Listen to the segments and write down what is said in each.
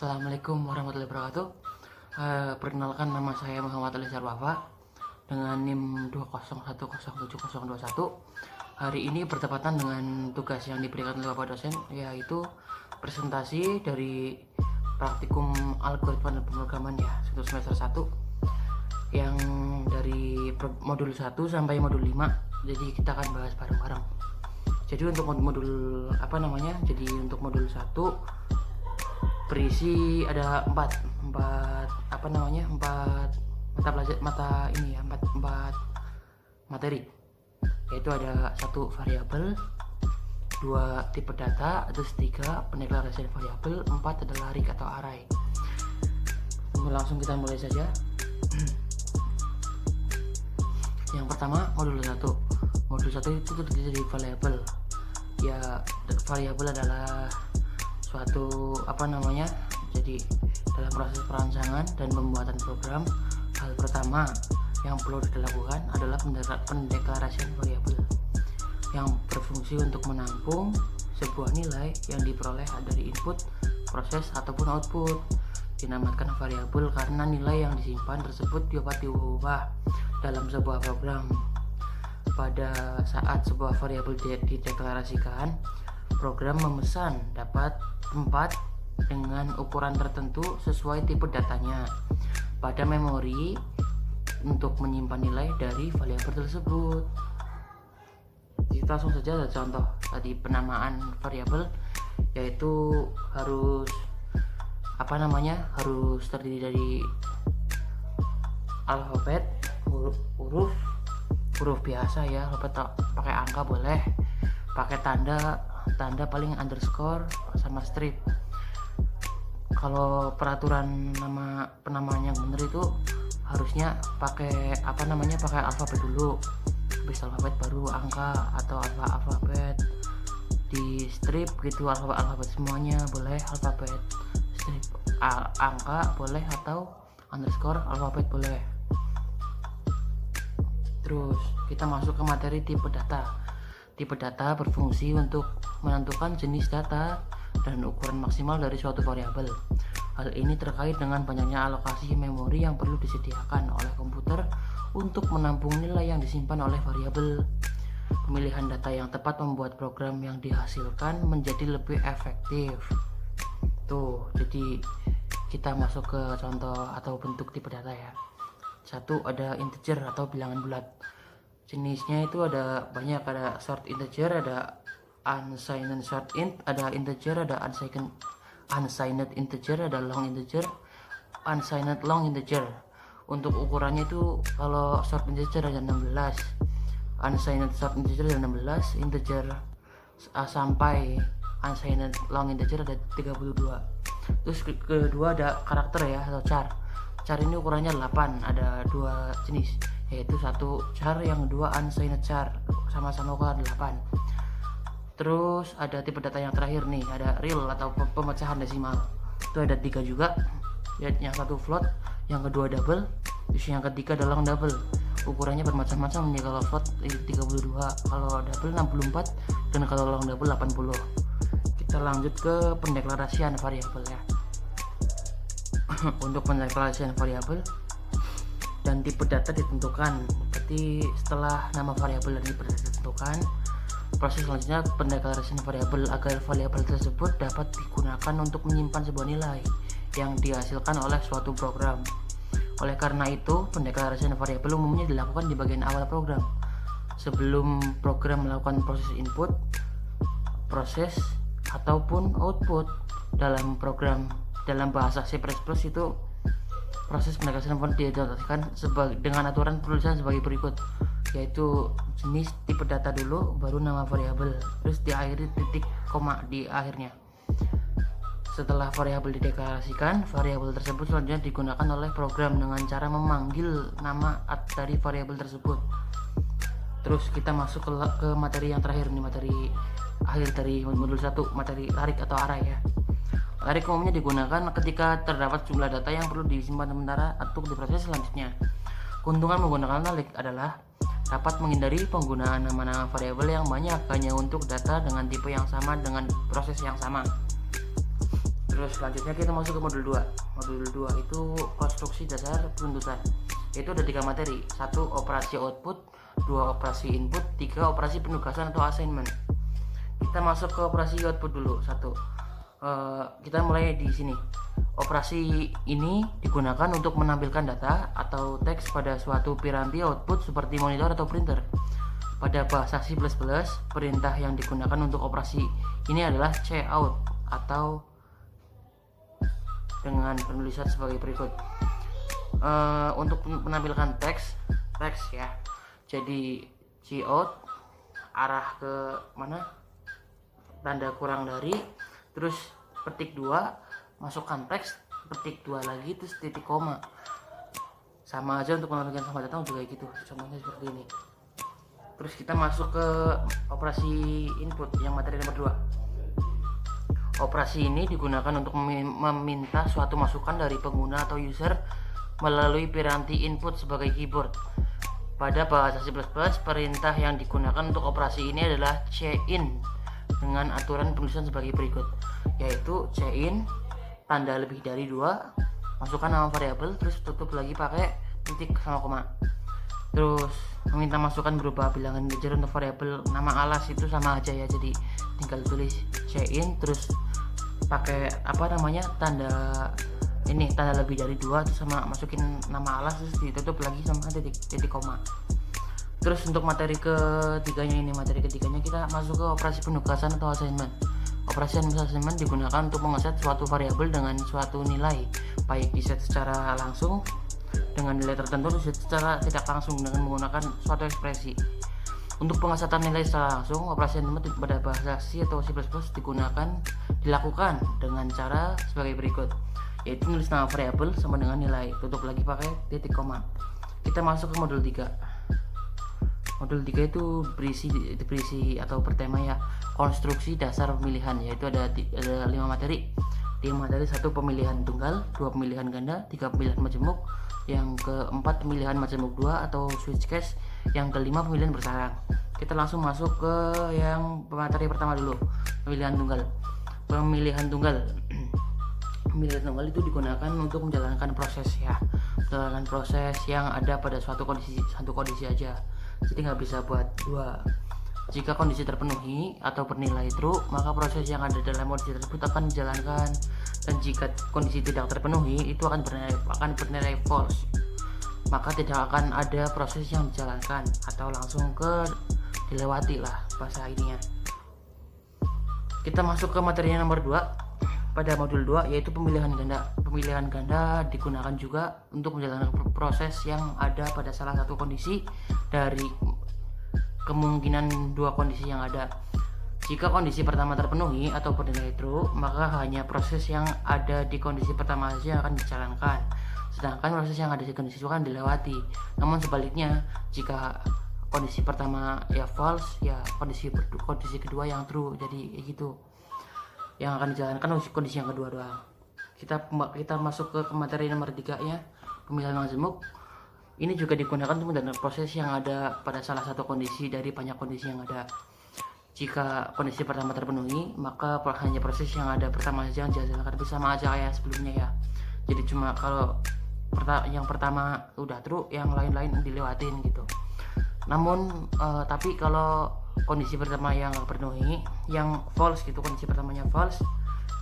Assalamualaikum warahmatullahi wabarakatuh. Perkenalkan, nama saya Muhammad Alizar Wafa dengan NIM 2010721. Hari ini bertepatan dengan tugas yang diberikan oleh Bapak dosen, yaitu presentasi dari praktikum algoritma dan pemrograman untuk semester 1 yang dari modul 1 sampai modul 5. Jadi kita akan bahas bareng-bareng. Jadi untuk modul untuk modul 1 berisi ada empat materi, yaitu ada 1 variabel, 2 tipe data, terus 3 pendeklarasian variabel, 4 adalah rig atau array. Langsung kita mulai saja. Yang pertama, modul 1 itu terdiri dari variabel. Variabel adalah suatu jadi dalam proses perancangan dan pembuatan program, hal pertama yang perlu dilakukan adalah pendeklarasian variabel yang berfungsi untuk menampung sebuah nilai yang diperoleh dari input, proses ataupun output. Dinamakan variabel karena nilai yang disimpan tersebut dapat diubah dalam sebuah program. Pada saat sebuah variabel dideklarasikan, program memesan dapat tempat dengan ukuran tertentu sesuai tipe datanya pada memori untuk menyimpan nilai dari variabel tersebut. Kita langsung saja contoh tadi penamaan variabel, yaitu harus terdiri dari alfabet, huruf biasa ya, pakai angka boleh, pakai tanda paling underscore sama strip. Kalau peraturan nama penamaan yang benar itu harusnya pakai alfabet dulu, habis alfabet baru angka, atau alfabet di strip gitu, alfabet semuanya boleh, alfabet strip angka boleh, atau underscore alfabet boleh. Terus kita masuk ke materi tipe data. Tipe data berfungsi untuk menentukan jenis data dan ukuran maksimal dari suatu variabel. Hal ini terkait dengan banyaknya alokasi memori yang perlu disediakan oleh komputer untuk menampung nilai yang disimpan oleh variabel. Pemilihan data yang tepat membuat program yang dihasilkan menjadi lebih efektif. Jadi kita masuk ke contoh atau bentuk tipe data ya. 1, ada integer atau bilangan bulat. Jenisnya itu ada banyak, ada short integer, ada unsigned short int, ada integer, ada unsigned integer, ada long integer, unsigned long integer. Untuk ukurannya itu kalau short integer ada 16, unsigned short integer ada 16, integer sampai unsigned long integer ada 32. Terus kedua ada karakter ya, atau char. Char ini ukurannya 8, ada 2 jenis, yaitu 1 char, yang kedua unsigned char, sama-sama ukuran 8. Terus ada tipe data yang terakhir nih, ada real atau pemecahan desimal. Itu ada 3 juga, yang 1 float, yang kedua double, terus yang ketiga ada long double. Ukurannya bermacam-macam nih, kalau float 32, kalau double 64, dan kalau long double 80. Kita lanjut ke pendeklarasian variabel ya. Untuk pendeklarasian variabel dan tipe data ditentukan. Berarti setelah nama variabel ditentukan, proses selanjutnya pendeklarasian variabel agar variabel tersebut dapat digunakan untuk menyimpan sebuah nilai yang dihasilkan oleh suatu program. Oleh karena itu, pendeklarasian variabel umumnya dilakukan di bagian awal program, sebelum program melakukan proses input, proses ataupun output dalam program. Dalam bahasa C++ itu proses pendeklarasian diadaptasikan dengan aturan penulisan sebagai berikut, yaitu jenis tipe data dulu, baru nama variabel, terus diakhiri titik koma di akhirnya. Setelah variabel dideklarasikan, variabel tersebut selanjutnya digunakan oleh program dengan cara memanggil nama dari variabel tersebut. Terus kita masuk ke materi yang terakhir nih, materi akhir dari modul 1, materi rig atau array ya. Rig umumnya digunakan ketika terdapat jumlah data yang perlu disimpan sementara untuk diproses selanjutnya. Keuntungan menggunakan rig adalah dapat menghindari penggunaan nama-nama variabel yang banyak hanya untuk data dengan tipe yang sama dengan proses yang sama. Terus selanjutnya kita masuk ke modul 2. Modul 2 itu konstruksi dasar penuntutan. Itu ada 3 materi. 1 operasi output, 2 operasi input, 3 operasi penugasan atau assignment. Kita masuk ke operasi output dulu. 1. Kita mulai di sini. Operasi ini digunakan untuk menampilkan data atau teks pada suatu piranti output seperti monitor atau printer. Pada bahasa C++, perintah yang digunakan untuk operasi ini adalah cout atau dengan penulisan sebagai berikut. Untuk menampilkan teks ya. Jadi cout arah ke mana? Tanda kurang dari, terus petik 2, masukkan teks, petik 2 lagi, terus titik koma. Sama aja untuk menampilkan sama datang juga gitu. Contohnya seperti ini. Terus kita masuk ke operasi input yang materi nomor 2. Operasi ini digunakan untuk meminta suatu masukan dari pengguna atau user melalui piranti input sebagai keyboard. Pada bahasa C++, perintah yang digunakan untuk operasi ini adalah cin dengan aturan penulisan sebagai berikut, yaitu cin tanda lebih dari 2, masukkan nama variabel, terus tutup lagi pakai titik sama koma. Terus meminta masukan berupa bilangan integer untuk variabel nama alas itu sama aja ya, jadi tinggal tulis cin terus pakai tanda ini tanda lebih dari 2 terus sama masukin nama alas, terus ditutup lagi sama titik koma. Terus untuk materi ketiganya kita masuk ke operasi penugasan atau assignment. Operasi assignment digunakan untuk mengeset suatu variabel dengan suatu nilai, baik diset secara langsung dengan nilai tertentu, diset secara tidak langsung dengan menggunakan suatu ekspresi. Untuk pengesetan nilai secara langsung, operasi assignment pada bahasa C atau C++ dilakukan dengan cara sebagai berikut, yaitu nulis nama variabel sama dengan nilai, tutup lagi pakai titik koma. Kita masuk ke modul 3. Modul 3 itu berisi atau bertema ya konstruksi dasar pemilihan, yaitu ada 5 materi. 5 materi, 1 pemilihan tunggal, 2 pemilihan ganda, 3 pemilihan majemuk, yang keempat pemilihan majemuk 2 atau switch case, yang kelima pemilihan bersarang. Kita langsung masuk ke yang materi pertama dulu, pemilihan tunggal. Pemilihan tunggal itu digunakan untuk menjalankan proses yang ada pada satu kondisi aja, jadi nggak bisa buat 2. Jika kondisi terpenuhi atau bernilai true, maka proses yang ada dalam kondisi tersebut akan dijalankan, dan jika kondisi tidak terpenuhi itu akan bernilai false, maka tidak akan ada proses yang dijalankan atau langsung dilewati lah bahasa ininya. Kita masuk ke materi nomor 2 pada modul 2, yaitu pemilihan ganda. Pemilihan ganda digunakan juga untuk menjalankan proses yang ada pada salah satu kondisi dari kemungkinan 2 kondisi yang ada. Jika kondisi pertama terpenuhi atau bernilai true, maka hanya proses yang ada di kondisi pertama saja akan dijalankan, sedangkan proses yang ada di kondisi itu akan dilewati. Namun sebaliknya, jika kondisi pertama ya false, ya kondisi kedua yang true, jadi gitu yang akan dijalankan kondisi yang kedua doang. Kita masuk ke materi nomor 3 ya, pemilihan majemuk. Ini juga digunakan untuk menjalankan proses yang ada pada salah satu kondisi dari banyak kondisi yang ada. Jika kondisi pertama terpenuhi, maka hanya proses yang ada pertama saja yang dijalankan, sama aja kayak sebelumnya ya. Jadi cuma kalau yang pertama udah true, yang lain-lain dilewatin gitu. Namun tapi kalau kondisi pertama yang terpenuhi, yang false gitu, kondisi pertamanya false,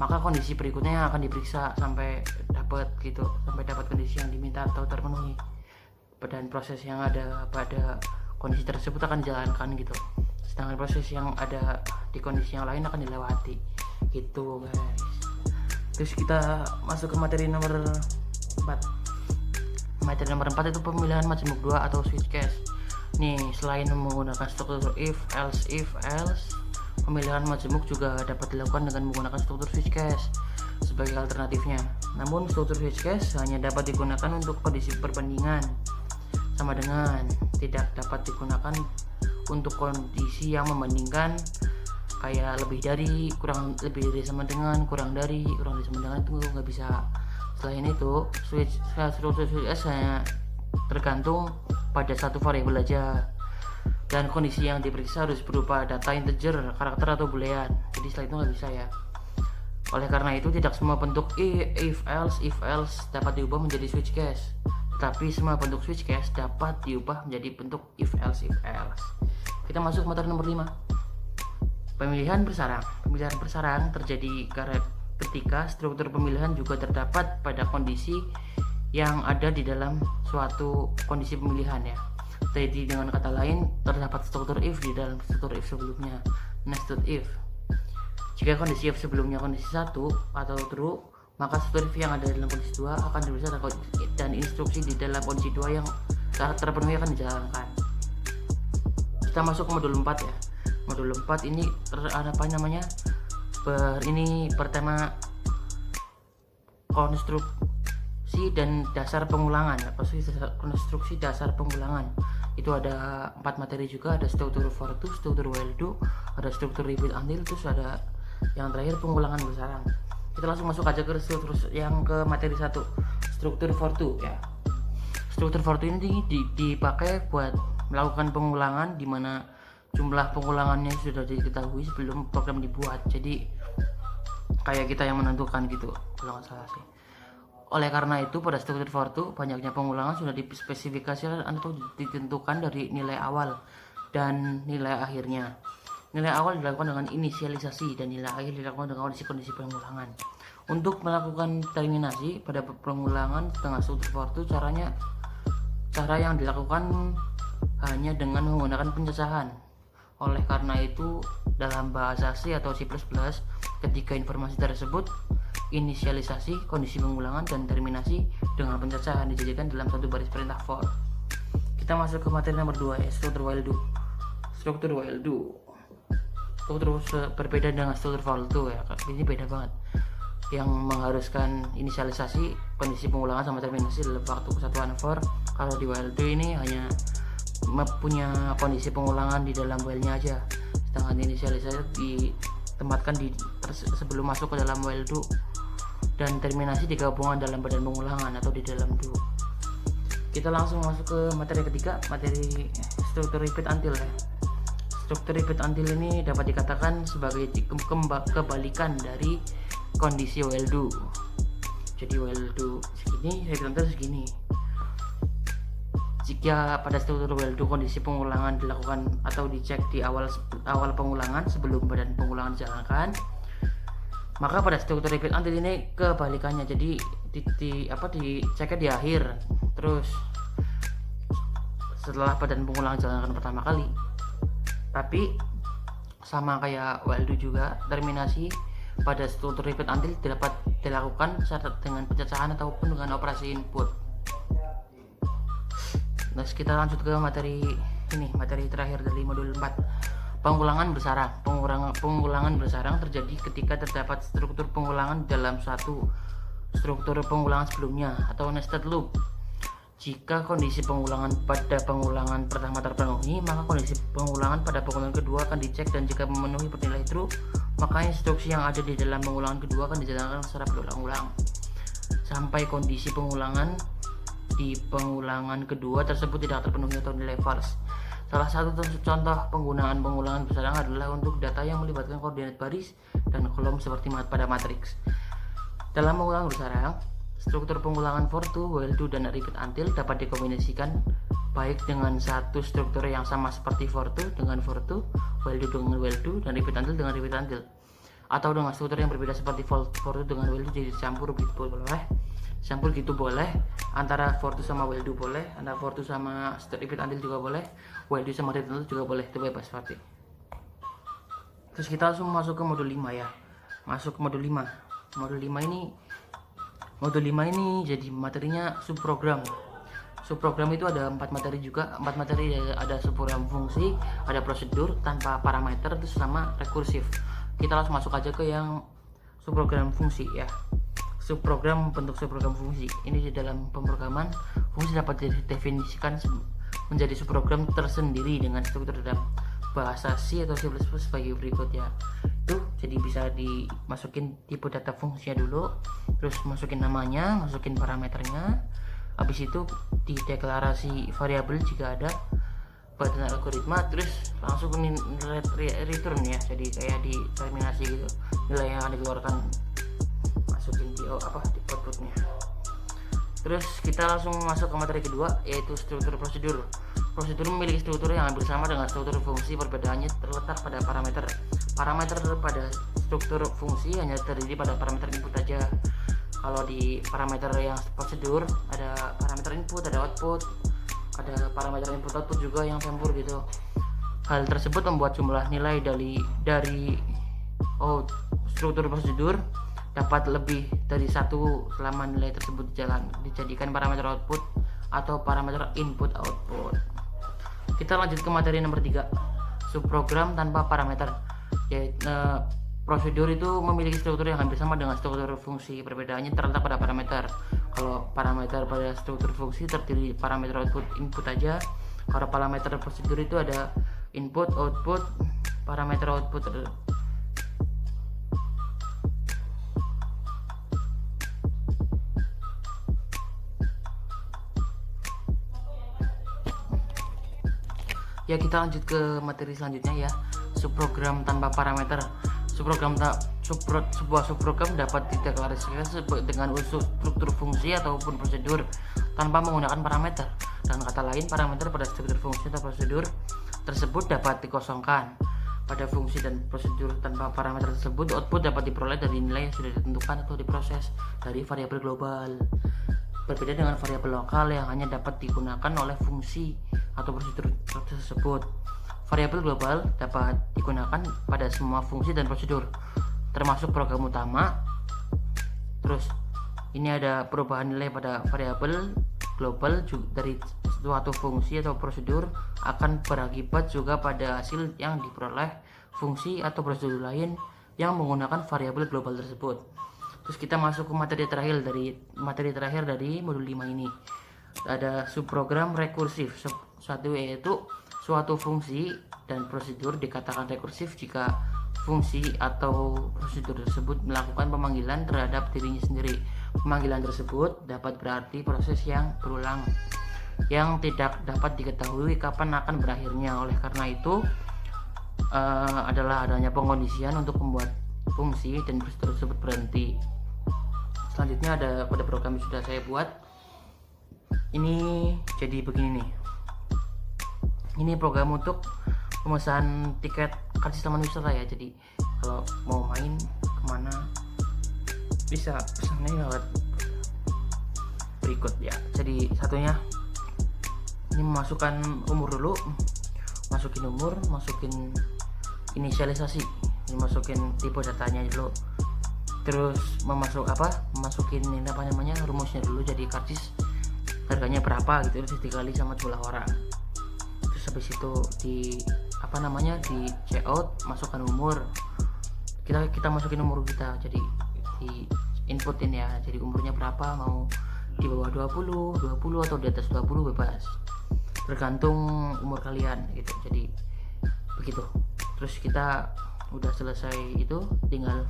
maka kondisi berikutnya yang akan diperiksa sampai dapat kondisi yang diminta atau terpenuhi, dan proses yang ada pada kondisi tersebut akan dijalankan gitu, sedangkan proses yang ada di kondisi yang lain akan dilewati gitu guys. Terus kita masuk ke materi nomor 4. Materi nomor 4 itu pemilihan majemuk 2 atau switch case. Nih, selain menggunakan struktur if, else, pemilihan majemuk juga dapat dilakukan dengan menggunakan struktur switch case sebagai alternatifnya. Namun struktur switch case hanya dapat digunakan untuk kondisi perbandingan sama dengan, tidak dapat digunakan untuk kondisi yang membandingkan kayak lebih dari, sama dengan, kurang dari sama dengan, itu nggak bisa. Selain itu, struktur switch case hanya tergantung pada satu variabel aja, dan kondisi yang diperiksa harus berupa data integer, karakter atau boolean. Jadi setelah itu nggak bisa ya. Oleh karena itu, tidak semua bentuk if else dapat diubah menjadi switch case, tapi semua bentuk switch case dapat diubah menjadi bentuk if else. Kita masuk materi nomor 5. Pemilihan bersarang. Pemilihan bersarang terjadi ketika struktur pemilihan juga terdapat pada kondisi yang ada di dalam suatu kondisi pemilihan ya. Jadi dengan kata lain, terdapat struktur if di dalam struktur if sebelumnya, nested if. Jika kondisi if sebelumnya kondisi 1 atau true, maka struktur if yang ada dalam kondisi 2 akan dibaca dan instruksi di dalam kondisi 2 yang terpenuhi akan dijalankan. Kita masuk ke modul 4 ya. Modul 4 ini ini bertema konstruksi dan dasar pengulangan. Konstruksi dasar pengulangan itu ada 4 materi juga, ada struktur for to, struktur while do, ada struktur repeat until, terus ada yang terakhir pengulangan bersarang. Kita langsung masuk aja ke struktur yang ke materi 1, struktur for to ya. Struktur for to ini dipakai buat melakukan pengulangan di mana jumlah pengulangannya sudah diketahui sebelum program dibuat. Jadi kayak kita yang menentukan gitu kalau nggak salah sih. Oleh karena itu, pada struktur for to banyaknya pengulangan sudah dispesifikasikan atau ditentukan dari nilai awal dan nilai akhirnya. Nilai awal dilakukan dengan inisialisasi dan nilai akhir dilakukan dengan kondisi pengulangan. Untuk melakukan terminasi pada pengulangan dengan struktur for to, cara yang dilakukan hanya dengan menggunakan pencacahan. Oleh karena itu, dalam bahasa C atau C++, ketika informasi tersebut inisialisasi, kondisi pengulangan, dan terminasi dengan pencacahan dijadikan dalam satu baris perintah for. Kita masuk ke materi nomor 2 ya, struktur while do. Struktur while do berbeda dengan struktur for to ya. Ini beda banget. Yang mengharuskan inisialisasi, kondisi pengulangan sama terminasi dalam waktu kesatuan for. Kalau di while do ini hanya punya kondisi pengulangan di dalam while-nya aja, sedangkan inisialisasi ditempatkan sebelum masuk ke dalam while do, dan terminasi digabungkan dalam badan pengulangan atau di dalam do. Kita langsung masuk ke materi ketiga, materi struktur repeat until ya. Struktur repeat until ini dapat dikatakan sebagai kebalikan dari kondisi while do. Jadi while do segini, repeat until segini. Jika pada struktur while do kondisi pengulangan dilakukan atau dicek di awal pengulangan sebelum badan pengulangan dijalankan, maka pada struktur repeat until ini kebalikannya. Jadi diceknya di akhir, terus setelah badan pengulangan dijalankan pertama kali. Tapi sama kayak while do juga, terminasi pada struktur repeat until dapat dilakukan dengan pencacahan ataupun dengan operasi input. Terus kita lanjut ke materi terakhir dari modul 4, pengulangan bersarang. Pengulangan bersarang terjadi ketika terdapat struktur pengulangan dalam satu struktur pengulangan sebelumnya atau nested loop. Jika kondisi pengulangan pada pengulangan pertama terpenuhi, maka kondisi pengulangan pada pengulangan kedua akan dicek, dan jika memenuhi bernilai true, maka instruksi yang ada di dalam pengulangan kedua akan dijalankan secara berulang-ulang sampai kondisi pengulangan di pengulangan kedua tersebut tidak terpenuhi atau nilai false. Salah satu contoh penggunaan pengulangan bersarang adalah untuk data yang melibatkan koordinat baris dan kolom seperti pada matriks. Dalam pengulangan bersarang, struktur pengulangan for to, while do, dan repeat until dapat dikombinasikan baik dengan satu struktur yang sama seperti for to dengan for to, while do dengan while do, dan repeat until dengan repeat until, atau dengan struktur yang berbeda seperti for to dengan while do, jadi campur gitu boleh, antara for to sama while do boleh, antara for to sama repeat until juga boleh, while do sama repeat until juga boleh, itu bebas seperti. Terus kita langsung masuk ke modul 5 ya. Masuk ke modul 5. Modul 5 ini jadi materinya subprogram. Subprogram itu ada 4 materi juga. 4 materi ada subprogram fungsi, ada prosedur tanpa parameter, terus sama rekursif. Kita langsung masuk aja ke yang subprogram fungsi ya. Bentuk subprogram fungsi ini di dalam pemrograman, fungsi dapat didefinisikan menjadi subprogram tersendiri dengan struktur dalam bahasa C atau C++ sebagai berikut ya. Itu jadi bisa dimasukin tipe data fungsinya dulu, terus masukin namanya, masukin parameternya, habis itu di deklarasi variabel jika ada, badan algoritma, terus langsung return ya, jadi kayak di terminasi gitu, nilai yang akan dikeluarkan di outputnya. Terus kita langsung masuk ke materi kedua, yaitu struktur prosedur. Prosedur memiliki struktur yang hampir sama dengan struktur fungsi, perbedaannya terletak pada parameter. Parameter pada struktur fungsi hanya terdiri pada parameter input saja. Kalau di parameter yang prosedur ada parameter input, ada output, ada parameter input output juga yang campur gitu. Hal tersebut membuat jumlah nilai dari struktur prosedur dapat lebih dari satu selama nilai tersebut dijadikan parameter output atau parameter input output. Kita lanjut ke materi nomor 3, subprogram tanpa parameter. Yaitu prosedur itu memiliki struktur yang hampir sama dengan struktur fungsi, perbedaannya terletak pada parameter. Kalau parameter pada struktur fungsi terdiri parameter output input aja. Kalau parameter prosedur itu ada input output, parameter output ya. Kita lanjut ke materi selanjutnya ya, subprogram tanpa parameter. Sebuah subprogram dapat dideklarasikan dengan unsur struktur fungsi ataupun prosedur tanpa menggunakan parameter. Dengan kata lain, parameter pada struktur fungsi atau prosedur tersebut dapat dikosongkan. Pada fungsi dan prosedur tanpa parameter tersebut, output dapat diperoleh dari nilai yang sudah ditentukan atau diproses dari variabel global. Berbeda dengan variabel lokal yang hanya dapat digunakan oleh fungsi atau prosedur tersebut. Variabel global dapat digunakan pada semua fungsi dan prosedur, termasuk program utama. Terus ini ada perubahan nilai pada variabel global dari suatu fungsi atau prosedur akan berakibat juga pada hasil yang diperoleh fungsi atau prosedur lain yang menggunakan variabel global tersebut. Terus kita masuk ke materi terakhir dari modul 5 ini. Ada subprogram rekursif. Yaitu suatu fungsi dan prosedur dikatakan rekursif jika fungsi atau prosedur tersebut melakukan pemanggilan terhadap dirinya sendiri. Pemanggilan tersebut dapat berarti proses yang berulang yang tidak dapat diketahui kapan akan berakhirnya. Oleh karena itu adalah adanya pengkondisian untuk membuat fungsi dan prosedur tersebut berhenti. Selanjutnya ada pada program yang sudah saya buat. Ini jadi begini nih. Ini program untuk pemesanan tiket karcis taman wisata ya. Jadi kalau mau main kemana bisa pesannya lewat berikut ya. Jadi satunya ini memasukkan umur dulu, masukin umur, masukin inisialisasi, ini masukin tipe datanya dulu. Terus masukin ini rumusnya dulu, jadi karcis harganya berapa gitu, terus dikali sama jumlah orang. Terus habis itu di check out, masukkan umur, kita masukin umur kita, jadi di inputin ya, jadi umurnya berapa, mau di bawah 20 atau di atas 20 bebas, tergantung umur kalian gitu. Jadi begitu. Terus kita udah selesai itu, tinggal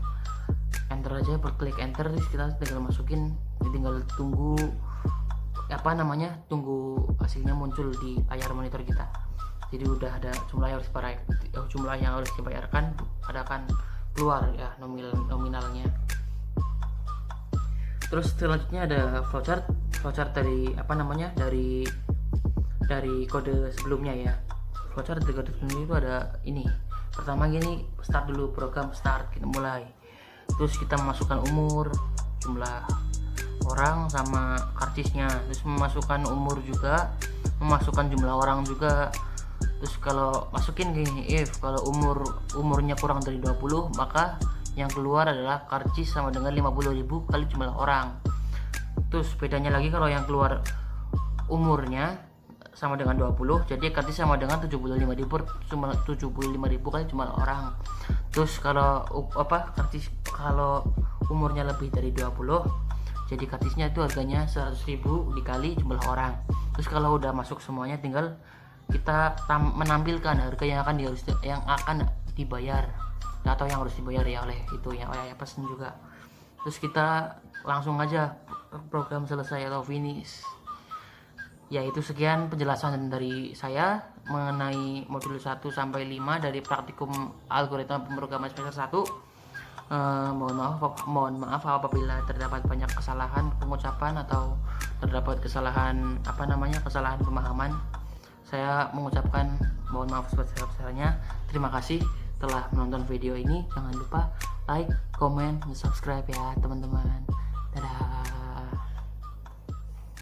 enter aja, klik enter, terus kita tinggal masukin, tinggal tunggu hasilnya muncul di layar monitor kita. Jadi udah ada jumlah yang harus dibayarkan, akan keluar ya nominalnya. Terus selanjutnya ada flowchart dari kode sebelumnya ya. Flowchart dari kode sebelumnya itu ada ini. Pertama gini, start dulu program, start, kita mulai. Terus kita memasukkan umur, jumlah orang sama karcisnya. Terus memasukkan umur juga, memasukkan jumlah orang juga. Terus kalau masukin gini, kalau umurnya kurang dari 20, maka yang keluar adalah karcis sama dengan 50.000 kali jumlah orang. Terus bedanya lagi kalau yang keluar umurnya sama dengan 20, jadi karcis sama dengan 75.000 kali jumlah orang. Terus kalau kalau umurnya lebih dari 20, jadi karcisnya itu harganya 100.000 dikali jumlah orang. Terus kalau udah masuk semuanya, tinggal kita menampilkan harga yang akan dibayar atau yang harus dibayar ya oleh pesan juga. Terus kita langsung aja program selesai atau finish. Ya, itu sekian penjelasan dari saya mengenai modul 1 sampai 5 dari praktikum algoritma pemrograman semester 1. Mohon maaf apabila terdapat banyak kesalahan pengucapan atau terdapat kesalahan kesalahan pemahaman. Saya mengucapkan mohon maaf sebesar-besarnya. Terima kasih telah menonton video ini. Jangan lupa like, comment, dan subscribe ya teman-teman.